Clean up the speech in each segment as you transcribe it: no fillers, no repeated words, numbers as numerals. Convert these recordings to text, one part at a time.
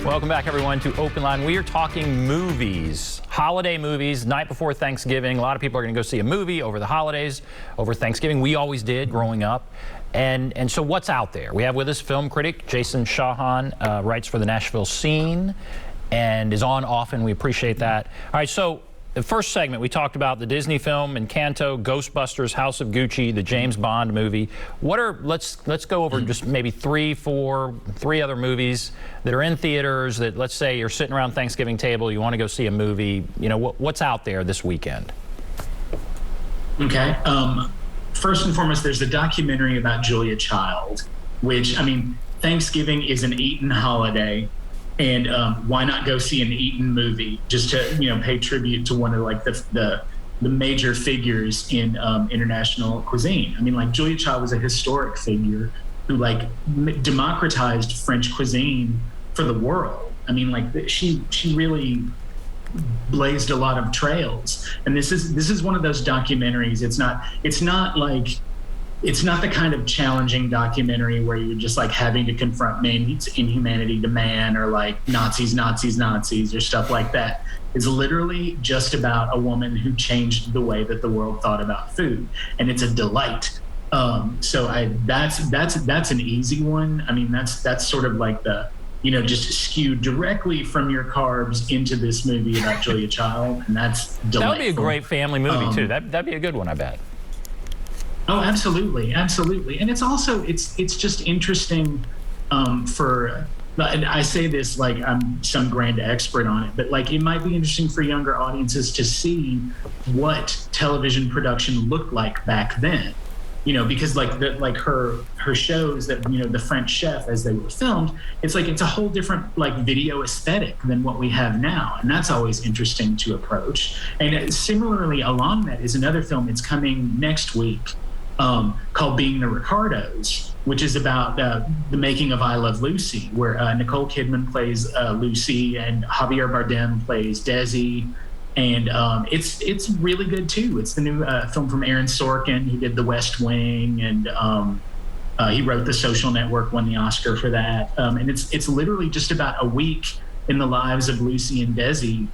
Welcome back, everyone, to OpenLine. We are talking movies, holiday movies, night before Thanksgiving. A lot of people are going to go see a movie over the holidays, over Thanksgiving. We always did growing up. And so what's out there? We have with us film critic Jason Shawhan, writes for the Nashville Scene and is on often. We appreciate that. All right, so the first segment, we talked about the Disney film Encanto, Ghostbusters, House of Gucci, the James Bond movie. Let's go over just maybe three other movies that are in theaters that, let's say you're sitting around Thanksgiving table, you want to go see a movie. You know, what's out there this weekend? Okay. First and foremost, there's a documentary about Julia Child, which, I mean, Thanksgiving is an eaten holiday. And why not go see an Eaton movie just to, you know, pay tribute to one of like the major figures in international cuisine. I mean, like Julia Child was a historic figure who like democratized French cuisine for the world. I mean, like she really blazed a lot of trails. And this is one of those documentaries. It's not the kind of challenging documentary where you're just like having to confront man's inhumanity to man or like Nazis or stuff like that. It's literally just about a woman who changed the way that the world thought about food, and it's a delight. That's an easy one. I mean, that's sort of like the, you know, just skewed directly from your carbs into this movie about Julia Child, and that's delightful. That would be a great family movie too. That'd be a good one, I bet. Oh, absolutely, absolutely. And it's also, it's just interesting and I say this like I'm some grand expert on it, but like it might be interesting for younger audiences to see what television production looked like back then. You know, because like her shows that, you know, the French Chef, as they were filmed, it's a whole different like video aesthetic than what we have now, and that's always interesting to approach. And similarly, along that is another film. It's coming next week. Called Being the Ricardos, which is about the making of I Love Lucy, where Nicole Kidman plays Lucy and Javier Bardem plays Desi, and it's really good too. It's the new film from Aaron Sorkin, who did The West Wing, and he wrote The Social Network, won the Oscar for that, and it's literally just about a week in the lives of Lucy and Desi.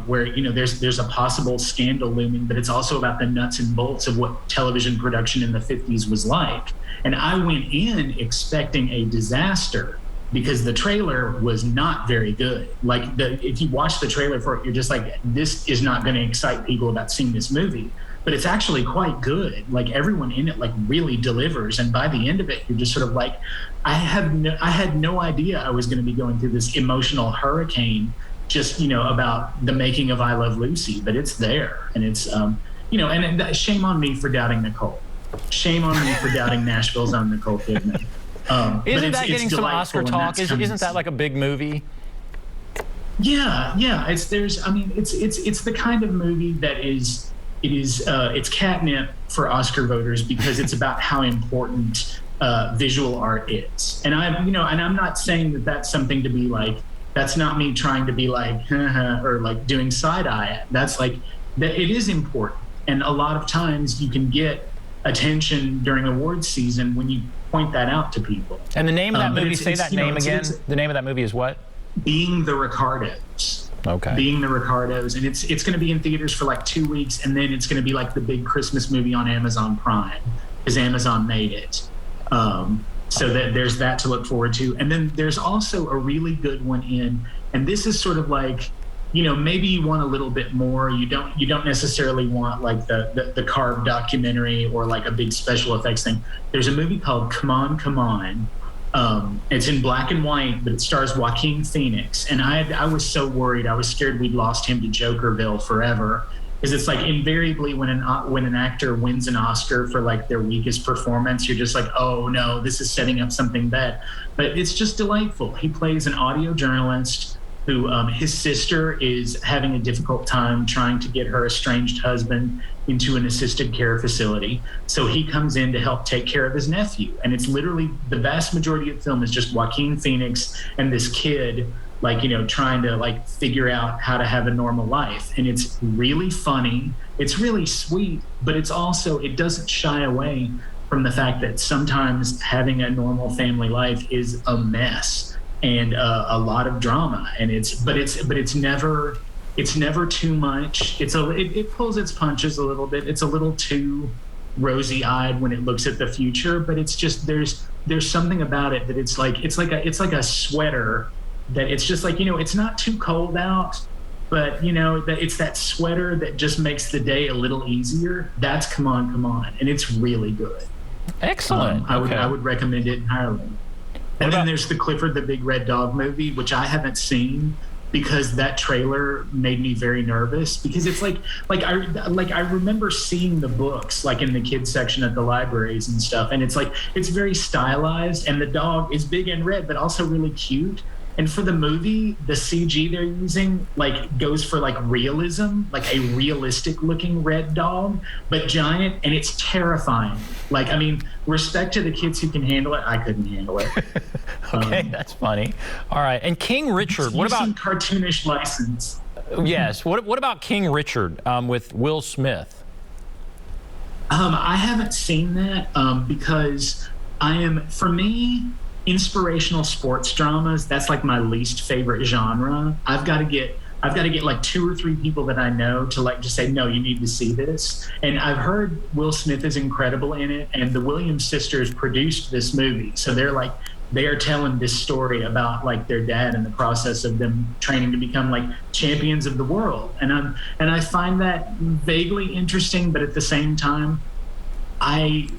Where, you know, there's a possible scandal looming, but it's also about the nuts and bolts of what television production in the 50s was like. And I went in expecting a disaster because the trailer was not very good. Like if you watch the trailer for it, you're just like, this is not going to excite people about seeing this movie. But it's actually quite good. Like everyone in it like really delivers. And by the end of it, you're just sort of like, I had no idea I was going to be going through this emotional hurricane just, you know, about the making of I Love Lucy, but it's there. And it's, you know, and shame on me for doubting Nicole. Shame on me for doubting Nashville's own Nicole Kidman. Isn't that getting some Oscar talk? Isn't that like a big movie? Yeah. It's the kind of movie that it's catnip for Oscar voters because it's about how important visual art is. And I'm not saying that that's something to be like, that's not me trying to be like, or like doing side eye. That's like, that it is important. And a lot of times you can get attention during awards season when you point that out to people. And the name of that movie, say that name again. The name of that movie is what? Being the Ricardos. Okay. Being the Ricardos. And it's going to be in theaters for like 2 weeks. And then it's going to be like the big Christmas movie on Amazon Prime because Amazon made it. So that there's that to look forward to. And then there's also a really good one and this is sort of like, you know, maybe you want a little bit more. You don't necessarily want like the carved documentary or like a big special effects thing. There's a movie called Come On, Come On. It's in black and white, but it stars Joaquin Phoenix. And I was so worried. I was scared we'd lost him to Jokerville forever. Because it's like invariably when an actor wins an Oscar for like their weakest performance, you're just like, oh no, this is setting up something bad. But it's just delightful. He plays an audio journalist who his sister is having a difficult time trying to get her estranged husband into an assisted care facility. So he comes in to help take care of his nephew. And it's literally the vast majority of the film is just Joaquin Phoenix and this kid like, you know, trying to like figure out how to have a normal life. And it's really funny. It's really sweet, but it's also, it doesn't shy away from the fact that sometimes having a normal family life is a mess. and a lot of drama. And it's never too much. It pulls its punches a little bit. It's a little too rosy-eyed when it looks at the future, but it's just there's something about it that it's like a sweater that it's just like, it's not too cold out, but that it's that sweater that just makes the day a little easier. That's Come On, and it's really good. Excellent. I would recommend it entirely. And then there's the Clifford the Big Red Dog movie, which I haven't seen because that trailer made me very nervous, because it's I remember seeing the books like in the kids section at the libraries and stuff, and it's very stylized, and the dog is big and red but also really cute. And for the movie, the CG they're using goes for realism, like a realistic looking red dog, but giant, and it's terrifying. Respect to the kids who can handle it. I couldn't handle it. Okay, that's funny. All right, and King Richard. What about cartoonish license? Yes. What about King Richard with Will Smith? I haven't seen that because for me, inspirational sports dramas, that's my least favorite genre. I've got to get 2 or 3 people that I know to just say, no, you need to see this. And I've heard Will Smith is incredible in it, and the Williams sisters produced this movie, so they are telling this story about their dad and the process of them training to become champions of the world. And I find that vaguely interesting, but at the same time,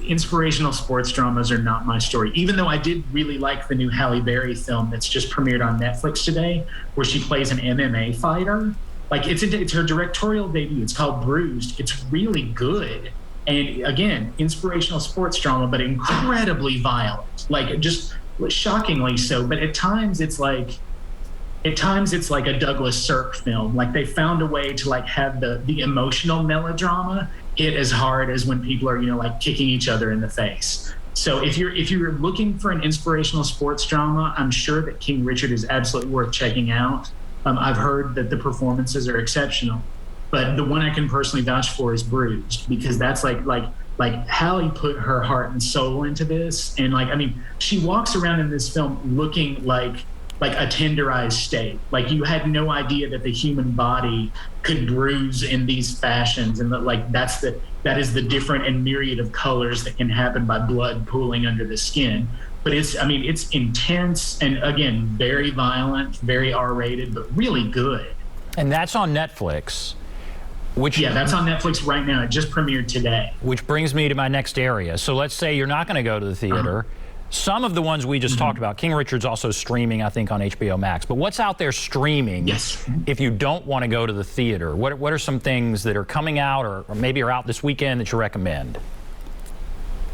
inspirational sports dramas are not my story, even though I did really like the new Halle Berry film that's just premiered on Netflix today, where she plays an MMA fighter. It's her directorial debut. It's called Bruised. It's really good. And again, inspirational sports drama, but incredibly violent, just shockingly so. But at times it's like a Douglas Sirk film. They found a way to have the emotional melodrama hit as hard as when people are kicking each other in the face. So if you're looking for an inspirational sports drama, I'm sure that King Richard is absolutely worth checking out. I've heard that the performances are exceptional, but the one I can personally vouch for is Bruised, because that's Halle put her heart and soul into this. And she walks around in this film looking like a tenderized steak. You had no idea that the human body could bruise in these fashions, and that is the different and myriad of colors that can happen by blood pooling under the skin. But it's intense, and again, very violent, very R-rated, but really good. And that's on Netflix. That's on Netflix right now. It just premiered today. Which brings me to my next area. So let's say you're not going to go to the theater. Some of the ones we just talked about, King Richard's also streaming, I think, on HBO Max. But what's out there streaming if you don't want to go to the theater? What are some things that are coming out or maybe are out this weekend that you recommend?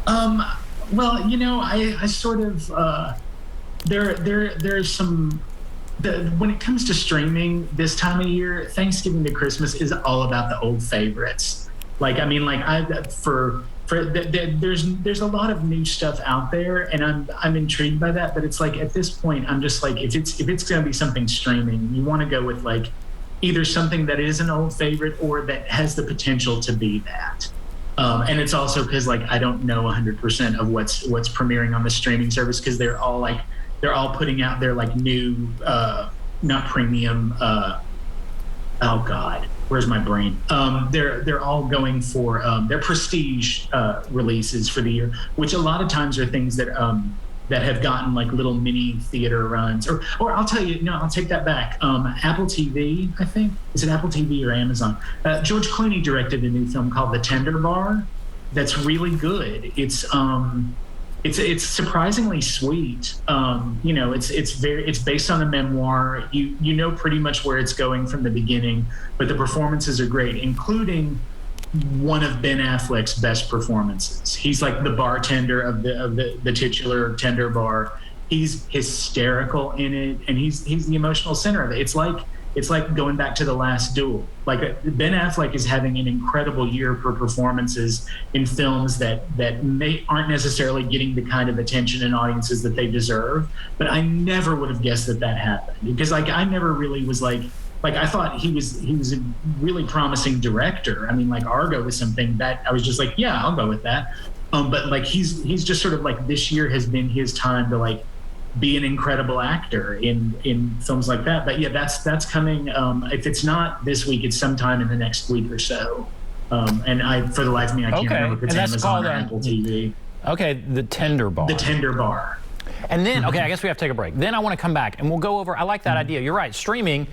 Well, I sort of there's some. When it comes to streaming this time of year, Thanksgiving to Christmas is all about the old favorites. There's a lot of new stuff out there, and I'm intrigued by that. But it's at this point, I'm just if it's going to be something streaming, you want to go with either something that is an old favorite or that has the potential to be that. And it's also because I don't know 100% of what's premiering on the streaming service, because they're all putting out their new not premium. Oh God, where's my brain? They're all going for their prestige releases for the year, which a lot of times are things that have gotten little mini theater runs. Or I'll tell you, no, I'll take that back. Apple TV, I think. Is it Apple TV or Amazon? George Clooney directed a new film called The Tender Bar. That's really good. It's surprisingly sweet. It's based on a memoir. You know pretty much where it's going from the beginning, but the performances are great, including one of Ben Affleck's best performances. He's the bartender of the titular Tender Bar. He's hysterical in it, and he's the emotional center of it. It's like going back to The Last Duel. Ben Affleck is having an incredible year for performances in films that aren't necessarily getting the kind of attention and audiences that they deserve. But I never would have guessed that happened, because I never really was I thought he was a really promising director. Argo was something that I was just yeah, I'll go with that. But he's just sort of this year has been his time to be an incredible actor in films like that. But yeah, that's coming. If it's not this week, it's sometime in the next week or so. And for the life of me, I can't remember if it's Amazon or Apple TV. Okay, The Tender Bar. The Tender Bar. And then, okay, I guess we have to take a break. Then I want to come back and we'll go over, I like that idea. You're right, streaming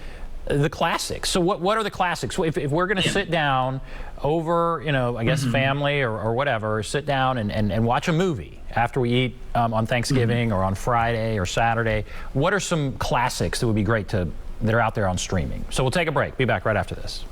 the classics. So what are the classics? If we're going to sit down over, I guess family or whatever, sit down and watch a movie after we eat on Thanksgiving or on Friday or Saturday, what are some classics that would be great that are out there on streaming? So we'll take a break. Be back right after this.